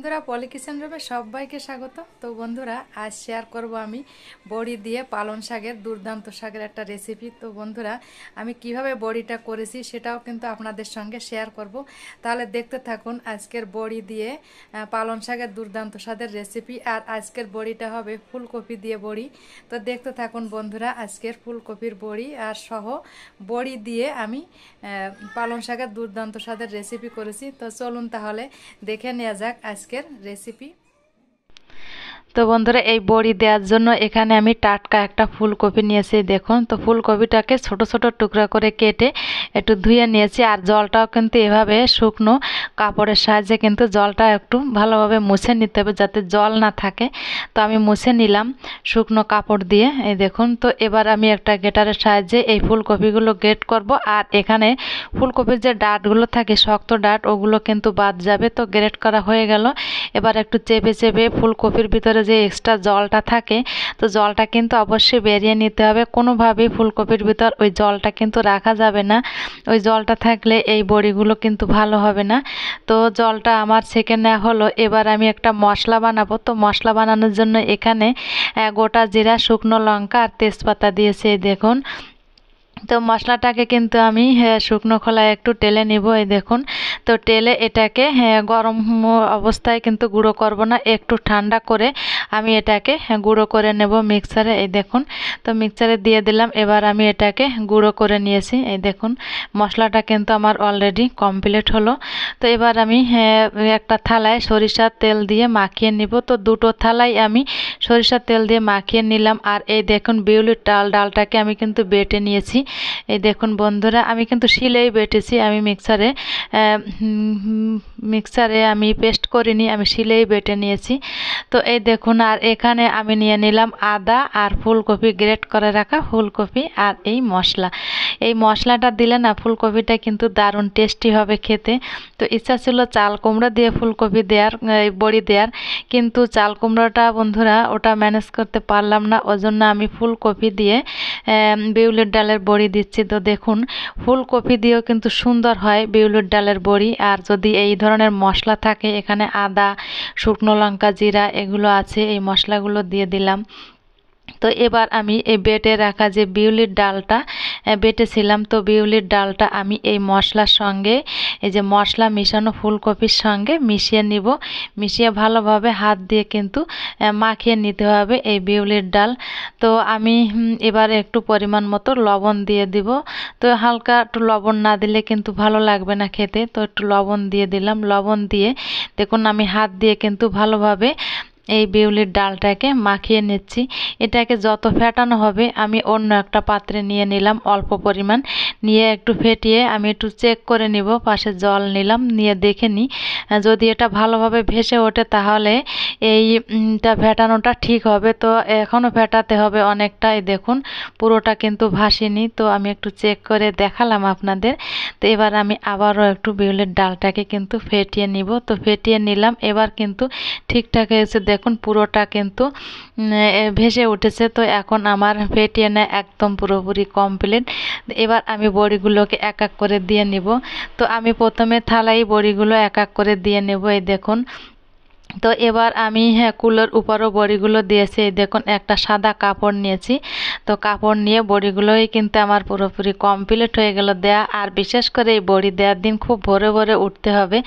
বন্ধুরা পলি কিচেন রুমে সবাইকে স্বাগত। তো বন্ধুরা আজ শেয়ার করব আমি বড়ি দিয়ে পালং শাকের দুর্দান্ত শাকের একটা রেসিপি। তো বন্ধুরা আমি কিভাবে বড়িটা করেছি সেটাও কিন্তু আপনাদের সঙ্গে শেয়ার করব। তাহলে দেখতে থাকুন আজকের বড়ি দিয়ে পালং শাকের দুর্দান্ত স্বাদের রেসিপি। আর আজকের বড়িটা হবে ফুলকপি দিয়ে বড়ি। তো দেখতে থাকুন বন্ধুরা আজকের ফুলকপির বড়ি আর সহ বড়ি দিয়ে আমি পালং শাকের দুর্দান্ত স্বাদের রেসিপি করেছি। তো চলুন তাহলে দেখে নেওয়া যাক আজকের রেসিপি। তো বন্ধুরা এই বড়ি দেওয়ার জন্য এখানে আমি টাটকা একটা ফুলকপি নিয়েছি। দেখুন তো ফুলকপিটাকে ছোট ছোট টুকরা করে কেটে একটু ধুয়ে নিয়েছি। আর জলটাও কিন্তু এভাবে শুকনো কাপড়ের সাহায্যে কিন্তু জলটা একটু ভালোভাবে মুছে নিতে হবে যাতে জল না থাকে। তো আমি মুছে নিলাম শুকনো কাপড় দিয়ে। এই দেখুন তো এবার আমি একটা গ্রেটারের সাহায্যে এই ফুলকপিগুলো গ্রেট করব। আর এখানে ফুলকপির যে ডাঁটগুলো থাকে শক্ত ডাঁট ওগুলো কিন্তু বাদ যাবে। তো গ্রেট করা হয়ে গেল। এবার একটু চেপে চেপে ফুলকপির ভিতরে যে এক্সট্রা জলটা থাকে তো জলটা কিন্তু অবশ্যই বেরিয়ে নিতে হবে। কোনোভাবেই ফুলকপির ভিতর ওই জলটা কিন্তু রাখা যাবে না। ওই জলটা থাকলে এই বড়িগুলো কিন্তু ভালো হবে না। তো জলটা আমার ছেঁকে নেওয়া হলো। এবার আমি একটা মশলা বানাবো। তো মশলা বানানোর জন্য এখানে গোটা জিরা, শুকনো লঙ্কা আর তেজপাতা দিয়েছি। দেখুন তো মশলাটাকে কিন্তু আমি শুকনো খোলায় একটু টেলে নিব। এই দেখুন তো টেলে এটাকে গরম অবস্থায় কিন্তু গুঁড়ো করব না, একটু ঠান্ডা করে আমি এটাকে গুঁড়ো করে নেব মিক্সারে। এই দেখুন তো মিক্সারে দিয়ে দিলাম। এবার আমি এটাকে গুঁড়ো করে নিয়েছি। এই দেখুন মশলাটা কিন্তু আমার অলরেডি কমপ্লিট হলো। তো এবার আমি একটা থালায় সরিষার তেল দিয়ে মাখিয়ে নিব। তো দুটো থালায় আমি সরিষার তেল দিয়ে মাখিয়ে নিলাম। আর এই দেখুন বিউলির ডালটাকে আমি কিন্তু বেটে নিয়েছি। এই দেখুন বন্ধুরা আমি কিন্তু শিলেই বেটেছি, আমি মিক্সারে আমি পেস্ট করিনি, আমি শিলেই বেটে নিয়েছি। তো এই দেখুন আর এখানে আমি নিয়ে নিলাম আদা আর ফুলকপি, গ্রেট করে রাখা ফুলকপি আর এই মশলা। এই মশলাটা দিলে না ফুলকপিটা কিন্তু দারুণ টেস্টি হবে খেতে। তো ইচ্ছা ছিল চাল কুমড়ো দিয়ে ফুলকপি দেওয়ার, বড়ি দেওয়ার, কিন্তু চাল কুমড়োটা বন্ধুরা ওটা ম্যানেজ করতে পারলাম না। ওজন্য আমি ফুলকপি দিয়ে বিউলির ডালের বড়ি দিচ্ছি। তো দেখুন ফুলকপি দিয়েও কিন্তু সুন্দর হয় বিউলির ডালের বড়ি। আর যদি এই ধরনের মশলা থাকে, এখানে আদা, শুকনো লঙ্কা, জিরা এগুলো আছে, এই মশলাগুলো দিয়ে দিলাম। তো এবার আমি এই বেটে রাখা যে বিউলির ডালটা বেটেছিলাম, তো বিউলির ডালটা আমি এই মশলার সঙ্গে, এই যে মশলা মিশানো ফুলকপির সঙ্গে মিশিয়ে নিব। মিশিয়ে ভালোভাবে হাত দিয়ে কিন্তু মাখিয়ে নিতে হবে এই বিউলির ডাল। তো আমি এবার একটু পরিমাণ মতো লবণ দিয়ে দিব। তো হালকা একটু লবণ না দিলে কিন্তু ভালো লাগবে না খেতে। তো একটু লবণ দিয়ে দিলাম। লবণ দিয়ে দেখুন আমি হাত দিয়ে কিন্তু ভালোভাবে এই বিউলির ডালটাকে মাখিয়ে নিচ্ছি। এটাকে যত ফেটানো হবে আমি অন্য একটা পাত্রে নিয়ে নিলাম অল্প পরিমাণ, নিয়ে একটু ফেটিয়ে আমি একটু চেক করে নিব। পাশে জল নিলাম, নিয়ে দেখে নিই যদি এটা ভালোভাবে ভেসে ওঠে তাহলে এইটা ফেটানোটা ঠিক হবে। তো এখনও ফেটাতে হবে অনেকটাই। দেখুন পুরোটা কিন্তু ভাসেনি। তো আমি একটু চেক করে দেখালাম আপনাদের। তো এবার আমি আবারও একটু বিউলির ডালটাকে কিন্তু ফেটিয়ে নিব। তো ফেটিয়ে নিলাম। এবার কিন্তু ঠিকঠাক হয়েছে। দেখুন পুরোটা কিন্তু ভেসে উঠেছে। তো এখন আমার ফেটিয়ে নেওয়া একদম পুরোপুরি কমপ্লিট। এবার আমি বড়িগুলোকে এক এক করে দিয়ে নিব। তো আমি প্রথমে থালায় বড়িগুলো এক এক করে দিয়ে নেব। এই দেখুন তো এবার আমি কুলোর উপরও বড়িগুলো দিয়েছি। এই দেখুন একটা সাদা কাপড় নিয়েছি। তো কাপড় নিয়ে বড়িগুলোই কিন্তু আমার পুরোপুরি কমপ্লিট হয়ে গেল দেয়া। আর বিশেষ করে এই বড়ি দেওয়ার দিন খুব ভোরে ভোরে উঠতে হবে।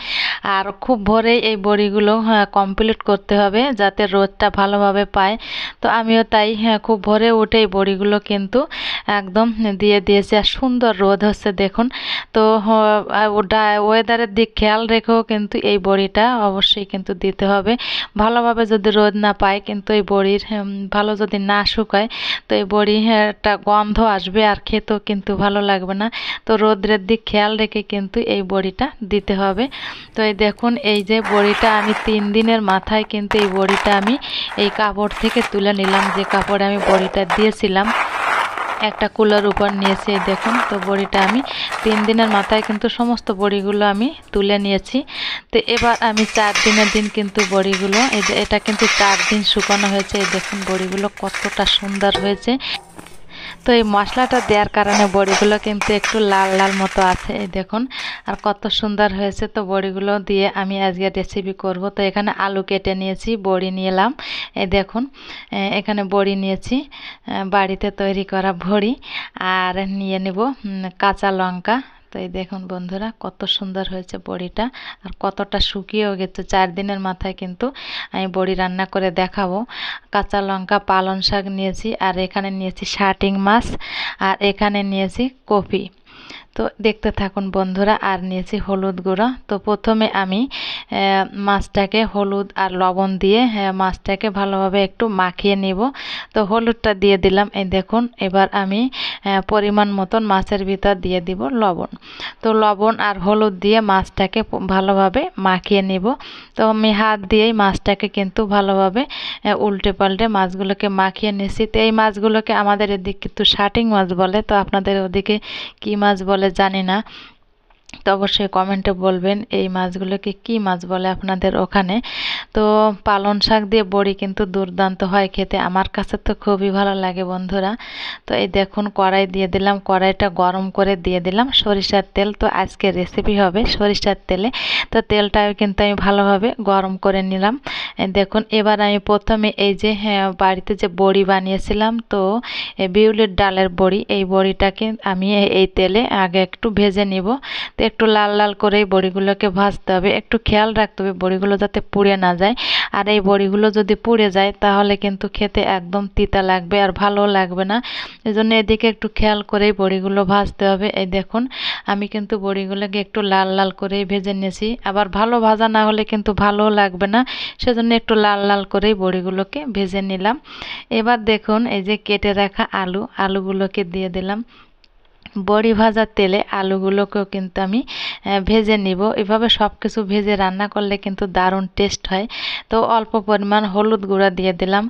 আর খুব ভোরেই এই বড়িগুলো কমপ্লিট করতে হবে যাতে রোদটা ভালোভাবে পায়। তো আমিও তাই খুব ভোরে উঠে এই বড়িগুলো কিন্তু একদম দিয়ে দিয়েছি। আর সুন্দর রোদ হচ্ছে দেখুন। তো ওয়েদারের দিক খেয়াল রেখেও কিন্তু এই বড়িটা অবশ্যই কিন্তু দিতে হবে। ভালোভাবে যদি রোদ না পায় কিন্তু এই বড়ির ভালো যদি না শুকায় তো এই বড়ি একটা গন্ধ আসবে আর খেতেও কিন্তু ভালো লাগবে না। তো রোদের দিক খেয়াল রেখে কিন্তু এই বড়িটা দিতে হবে। তো এই দেখুন এই যে বড়িটা আমি 3 দিনের মাথায় কিন্তু এই বড়িটা আমি এই কাপড় থেকে তুলে নিলাম, যে কাপড়ে আমি বড়িটা দিয়েছিলাম। একটা কুলার উপর নিয়েছি। দেখুন তো বড়িটা আমি 3 দিনের মাথায় কিন্তু সমস্ত বড়িগুলো আমি তুলে নিয়েছি। তো এবার আমি 4 দিনের দিন কিন্তু বড়িগুলো, এই যে এটা কিন্তু 4 দিন শুকানো হয়েছে। এই দেখুন বড়িগুলো কতটা সুন্দর হয়েছে। তো এই মশলাটা দেওয়ার কারণে বড়িগুলো কিন্তু একটু লাল লাল মতো আছে। এই দেখুন আর কত সুন্দর হয়েছে। তো বড়িগুলো দিয়ে আমি আজকে রেসিপি করব। তো এখানে আলু কেটে নিয়েছি, বড়ি নিলাম, এই দেখুন এখানে বড়ি নিয়েছি, বাড়িতে তৈরি করা বড়ি। আর নিয়ে নেব কাঁচা লঙ্কা। তো এই দেখুন বন্ধুরা কত সুন্দর হয়েছে বড়িটা, আর কতটা শুকিয়েও গেছে। 4 দিনের মাথায় কিন্তু আমি বড়ি রান্না করে দেখাবো। কাঁচা লঙ্কা, পালং শাক নিয়েছি, আর এখানে নিয়েছি শার্টিং মাছ, আর এখানে নিয়েছি কপি। তো দেখতে থাকুন বন্ধুরা। আর নিয়েছি হলুদ গুঁড়ো। তো প্রথমে আমি মাছটাকে হলুদ আর লবণ দিয়ে মাছটাকে ভালোভাবে একটু মাখিয়ে নেব। তো হলুদটা দিয়ে দিলাম, এই দেখুন। এবার আমি পরিমাণ মতন মাছের ভিতর দিয়ে দিব লবণ। তো লবণ আর হলুদ দিয়ে মাছটাকে ভালোভাবে মাখিয়ে নেব। তো আমি হাত দিয়েই মাছটাকে কিন্তু ভালোভাবে উল্টে পাল্টে মাছগুলোকে মাখিয়ে নিয়েছি। তো এই মাছগুলোকে আমাদের এদিকে কিন্তু শার্টিং মাছ বলে, তো আপনাদের ওদিকে কি মাছ বলে জানি না, তো অবশ্যই কমেন্টে বলবেন এই মাছগুলোকে কি মাছ বলে আপনাদের ওখানে। তো পালং শাক দিয়ে বড়ি কিন্তু দুর্দান্ত হয় খেতে, আমার কাছে তো খুবই ভালো লাগে বন্ধুরা। তো এই দেখুন কড়াই দিয়ে দিলাম, কড়াইটা গরম করে দিয়ে দিলাম সরিষার তেল। তো আজকে রেসিপি হবে সরিষার তেলে। তো তেলটাও কিন্তু আমি ভালোভাবে গরম করে নিলাম। দেখুন এবার আমি প্রথমে এই যে বাড়িতে যে বড়ি বানিয়েছিলাম, তো বিউলির ডালের বড়ি, এই বড়িটাকে আমি এই তেলে আগে একটু ভেজে নিব। তো একটু লাল লাল করে এই বড়িগুলোকে ভাজতে হবে, একটু খেয়াল রাখতে হবে বড়িগুলো যাতে পুড়ে না যায়। আর এই বড়িগুলো যদি পুড়ে যায় তাহলে কিন্তু খেতে একদম তিতা লাগবে আর ভালো লাগবে না। এজন্য এদিকে একটু খেয়াল করেই বড়িগুলো ভাজতে হবে। এই দেখুন আমি কিন্তু বড়িগুলোকে একটু লাল লাল করেই ভেজে নিয়েছি, আবার ভালো ভাজা না হলে কিন্তু ভালো লাগবে না, সেজন্য একটু লাল লাল করেই বড়িগুলোকে ভেজে নিলাম। এবার দেখুন এই যে কেটে রাখা আলুগুলোকে দিয়ে দিলাম। বড়ি ভাজার তেলে আলুগুলোকেও কিন্তু আমি ভেজে নিব। এভাবে সব কিছু ভেজে রান্না করলে কিন্তু দারুণ টেস্ট হয়। তো অল্প পরিমাণ হলুদ গুঁড়া দিয়ে দিলাম,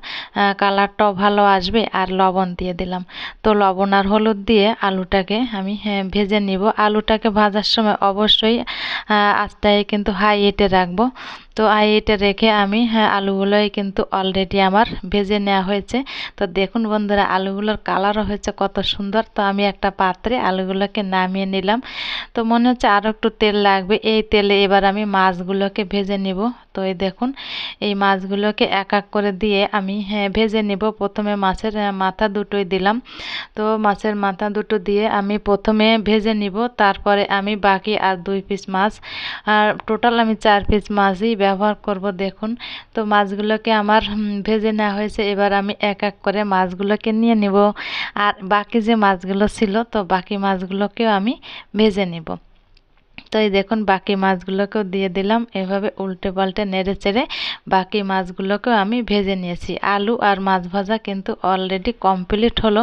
কালারটাও ভালো আসবে, আর লবণ দিয়ে দিলাম। তো লবণ আর হলুদ দিয়ে আলুটাকে আমি ভেজে নিব। আলুটাকে ভাজার সময় অবশ্যই আঁচটাকে কিন্তু হাই হিটে রাখবো। তো হাই হিটে রেখে আমি আলুগুলোই কিন্তু অলরেডি আমার ভেজে নেওয়া হয়েছে। তো দেখুন বন্ধুরা আলুগুলোর কালারও হয়েছে কত সুন্দর। তো আমি একটা পাত্রে আলুগুলোকে নামিয়ে নিলাম। তো মনে হচ্ছে আরও একটু তেল লাগবে, এই তেলে এবার আমি মাছগুলোকে ভেজে নিব। তো এই দেখুন এই মাছগুলোকে এক এক করে দিয়ে আমি ভেজে নিব। প্রথমে মাছের মাথা দুটোই দিলাম। তো মাছের মাথা দুটো দিয়ে আমি প্রথমে ভেজে নিব, তারপরে আমি বাকি আর 2 পিস মাছ, আর টোটাল আমি 4 পিস মাছই ব্যবহার করব। দেখুন তো মাছগুলোকে আমার ভেজে নেওয়া হয়েছে। এবার আমি এক এক করে মাছগুলোকে নিয়ে নিব, আর বাকি যে মাছগুলো ছিল তো বাকি মাছগুলোকেও আমি ভেজে নিব। তো এই দেখুন বাকি মাছগুলোকেও দিয়ে দিলাম, এভাবে উল্টে পাল্টে নেড়ে চেড়ে বাকি মাছগুলোকেও আমি ভেজে নিয়েছি। আলু আর মাছ ভাজা কিন্তু অলরেডি কমপ্লিট হলো।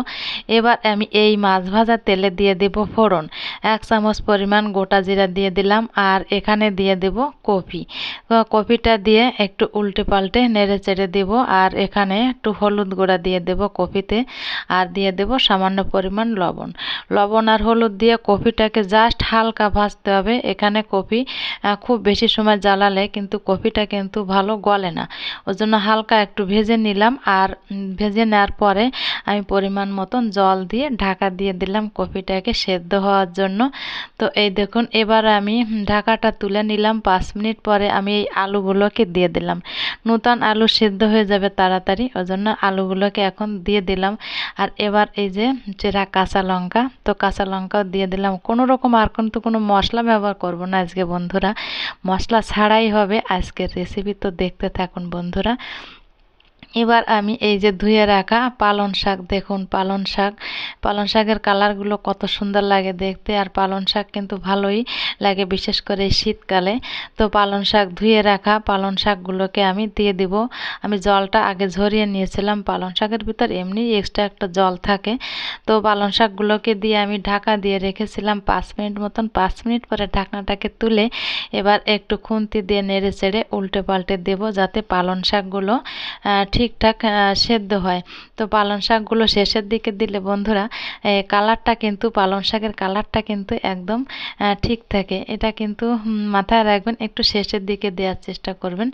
এবার আমি এই মাছ ভাজা তেলে দিয়ে দেব ফোড়ন। 1 চামচ পরিমাণ গোটা জিরা দিয়ে দিলাম, আর এখানে দিয়ে দেব কপি। কপিটা দিয়ে একটু উল্টে পাল্টে নেড়ে চেড়ে দেব, আর এখানে একটু হলুদ গুঁড়া দিয়ে দেব কপিতে, আর দিয়ে দেব সামান্য পরিমাণ লবণ। লবণ আর হলুদ দিয়ে কপিটাকে জাস্ট হালকা ভাজতে হবে। এখানে কপি খুব বেশি সময় জ্বালালে কিন্তু কপিটা কিন্তু ভালো গলে না, ওই জন্য হালকা একটু ভেজে নিলাম। আর ভেজে নেওয়ার পরে আমি পরিমাণ মতন জল দিয়ে ঢাকা দিয়ে দিলাম কপিটাকে সেদ্ধ হওয়ার জন্য। তো এই দেখুন এবার আমি ঢাকাটা তুলে নিলাম। 5 মিনিট পরে আমি এই আলুগুলোকে দিয়ে দিলাম। নতুন আলু সেদ্ধ হয়ে যাবে তাড়াতাড়ি, ওই জন্য আলুগুলোকে এখন দিয়ে দিলাম। আর এবার এই যে চেরা কাঁচা লঙ্কা, তো কাঁচা লঙ্কাও দিয়ে দিলাম। কোনো রকম আর কিন্তু কোনো মশলা ব্যবহার করব না আজকে বন্ধুরা, মশলা ছাড়াই হবে আজকের রেসিপি। তো দেখতে থাকুন বন্ধুরা। এবার আমি এই যে ধুয়ে রাখা পালং শাক, দেখুন পালং শাকের কালারগুলো কত সুন্দর লাগে দেখতে, আর পালং শাক কিন্তু ভালোই লাগে বিশেষ করে শীতকালে। তো পালং শাক ধুয়ে রাখা পালং শাকগুলোকে আমি দিয়ে দিব। আমি জলটা আগে ঝরিয়ে নিয়েছিলাম, পালং শাকের ভিতর এমনি এক্সট্রা একটা জল থাকে। তো পালং শাকগুলোকে দিয়ে আমি ঢাকা দিয়ে রেখেছিলাম 5 মিনিট মতন। 5 মিনিট পরে ঢাকনাটাকে তুলে এবার একটু খুন্তি দিয়ে নেড়ে চেড়ে উল্টে পাল্টে দেবো, যাতে পালং শাকগুলো ঠিক ঠিকঠাক সেদ্ধ হয়। তো পালং শাকগুলো শেষের দিকে দিলে বন্ধুরা কালারটা কিন্তু পালং শাকের কালারটা কিন্তু একদম ঠিক থাকে। এটা কিন্তু মাথায় রাখবেন, একটু শেষের দিকে দেওয়ার চেষ্টা করবেন।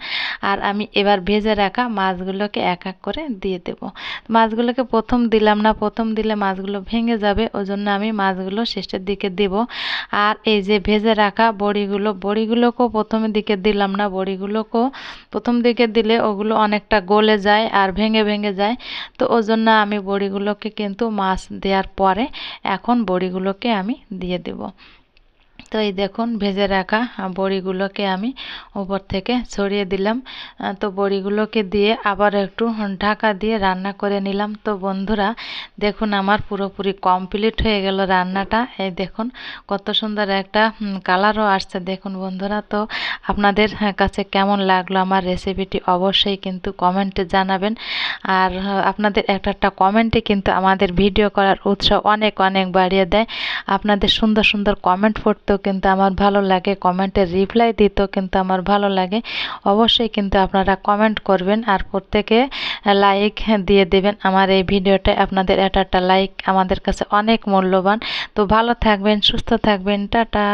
আর আমি এবার ভেজে রাখা মাছগুলোকে এক এক করে দিয়ে দেব। মাছগুলোকে প্রথম দিলাম না, প্রথম দিলে মাছগুলো ভেঙে যাবে, ওই জন্য আমি মাছগুলো শেষের দিকে দেব। আর এই যে ভেজে রাখা বড়িগুলোকেও প্রথমের দিকে দিলাম না, বড়িগুলোকেও প্রথম দিকে দিলে ওগুলো অনেকটা গলে যায় আর ভেঙে ভেঙে যায়। তো ওই জন্য আমি বড়িগুলোকে কিন্তু মাছ দেওয়ার পরে এখন বড়িগুলোকে আমি দিয়ে দেব। তো এই দেখুন ভেজে রাখা বড়িগুলোকে আমি উপর থেকে ছড়িয়ে দিলাম। তো বড়িগুলোকে দিয়ে আবার একটু ঢাকা দিয়ে রান্না করে নিলাম। তো বন্ধুরা দেখুন আমার পুরোপুরি কমপ্লিট হয়ে গেল রান্নাটা। এই দেখুন কত সুন্দর একটা কালারও আসছে দেখুন বন্ধুরা। তো আপনাদের কাছে কেমন লাগলো আমার রেসিপিটি অবশ্যই কিন্তু কমেন্টে জানাবেন। আর আপনাদের একটা কমেন্টে কিন্তু আমাদের ভিডিও করার উৎসাহ অনেক অনেক বাড়িয়ে দেয়। আপনাদের সুন্দর সুন্দর কমেন্ট পড়তেও কিন্তু আমার ভালো লাগে, কমেন্টের রিপ্লাই দিতেও কিন্তু আমার ভালো লাগে। অবশ্যই কিন্তু আপনারা কমেন্ট করবেন আর প্রত্যেকে লাইক দিয়ে দেবেন আমার এই ভিডিওটা। আপনাদের একটা লাইক আমাদের কাছে অনেক মূল্যবান। তো ভালো থাকবেন, সুস্থ থাকবেন, টাটা।